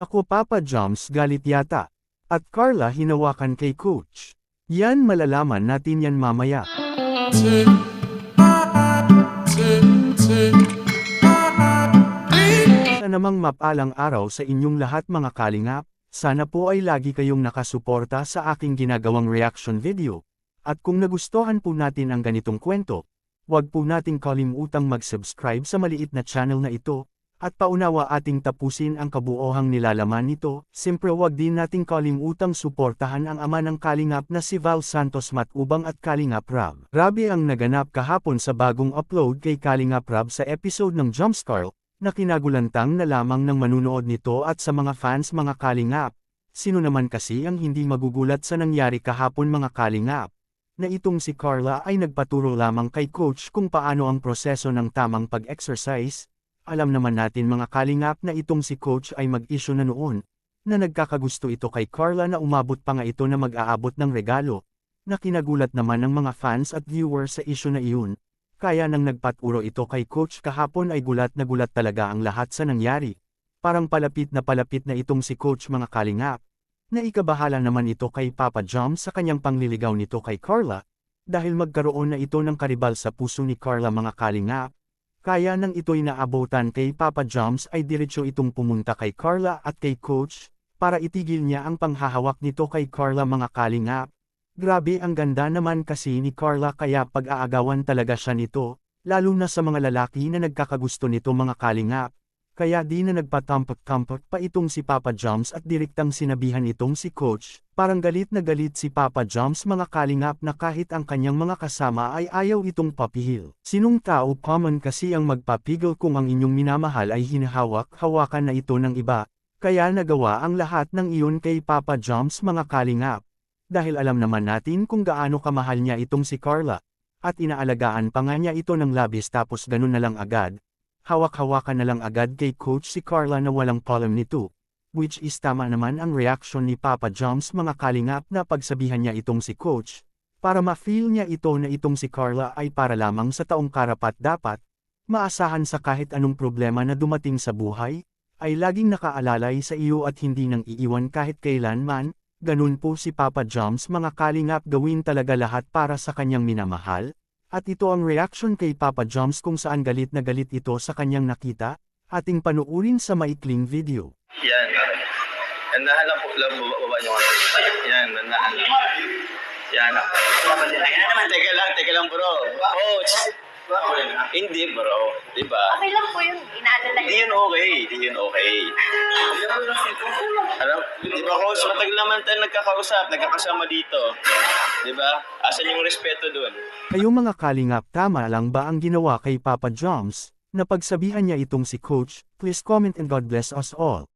Ako Papa Joms galit yata. At Carla hinawakan kay Coach. Yan malalaman natin yan mamaya. Sa namang mapalang araw sa inyong lahat mga kalingap, sana po ay lagi kayong nakasuporta sa aking ginagawang reaction video. At kung nagustuhan po natin ang ganitong kwento, huwag po nating kalimutang mag-subscribe sa maliit na channel na ito, at paunawa ating tapusin ang kabuohang nilalaman nito. Siyempre huwag din nating kalimutang suportahan ang ama ng Kalingap na si Val Santos Matubang at Kalingap Rab. Grabe ang naganap kahapon sa bagong upload kay Kalingap Rab sa episode ng Jumpscare, na kinagulantang na lamang ng manunood nito at sa mga fans mga Kalingap. Sino naman kasi ang hindi magugulat sa nangyari kahapon mga Kalingap? Na itong si Carla ay nagpaturo lamang kay Coach kung paano ang proseso ng tamang pag-exercise. Alam naman natin mga Kalingap na itong si Coach ay mag-issue na noon, na nagkakagusto ito kay Carla na umabot pa nga ito na mag-aabot ng regalo, na kinagulat naman ng mga fans at viewers sa issue na iyon. Kaya nang nagpaturo ito kay Coach kahapon ay gulat na gulat talaga ang lahat sa nangyari. Parang palapit na itong si Coach mga Kalingap. Na ikabahala naman ito kay Papa Joms sa kanyang pangliligaw nito kay Carla, dahil magkaroon na ito ng karibal sa puso ni Carla mga Kalingap. Kaya nang ito'y naabutan kay Papa Joms ay diretso itong pumunta kay Carla at kay Coach, para itigil niya ang panghahawak nito kay Carla mga Kalingap. Grabe ang ganda naman kasi ni Carla kaya pag-aagawan talaga siya nito, lalo na sa mga lalaki na nagkakagusto nito mga Kalingap. Kaya di na nagpatampot-tampot pa itong si Papa Joms at direktang sinabihan itong si Coach, parang galit na galit si Papa Joms mga Kalingap na kahit ang kanyang mga kasama ay ayaw itong papihil. Sinong tao common kasi ang magpapigil kung ang inyong minamahal ay hinahawak-hawakan na ito ng iba, kaya nagawa ang lahat ng iyon kay Papa Joms mga Kalingap. Dahil alam naman natin kung gaano kamahal niya itong si Carla, at inaalagaan pa nga niya ito ng labis tapos ganun na lang agad. Hawak-hawakan na lang agad kay Coach si Carla na walang problem nito, which is tama naman ang reaction ni Papa Joms mga Kalingap na pagsabihan niya itong si Coach, para ma-feel niya ito na itong si Carla ay para lamang sa taong karapat-dapat, maasahan sa kahit anong problema na dumating sa buhay, ay laging nakaalalay sa iyo at hindi nang iiwan kahit kailanman. Ganun po si Papa Joms mga Kalingap gawin talaga lahat para sa kanyang minamahal. At ito ang reaction kay Papa Joms kung saan galit na galit ito sa kanyang nakita, ating panuurin sa maikling video. Yan, nandahan lang po, baba nyo nga. Yan, nandahan lang. Yan. Teka lang bro. Coach. Hindi bro, di ba? Okay lang po yun, inaalala Hindi yun okay. Alam, di ba coach, matagal naman tayo nagkakasama dito. Di ba? Asan yung respeto dun? Kayo mga Kalingap, tama lang ba ang ginawa kay Papa Joms, na pagsabihan niya itong si Coach? Please comment and God bless us all.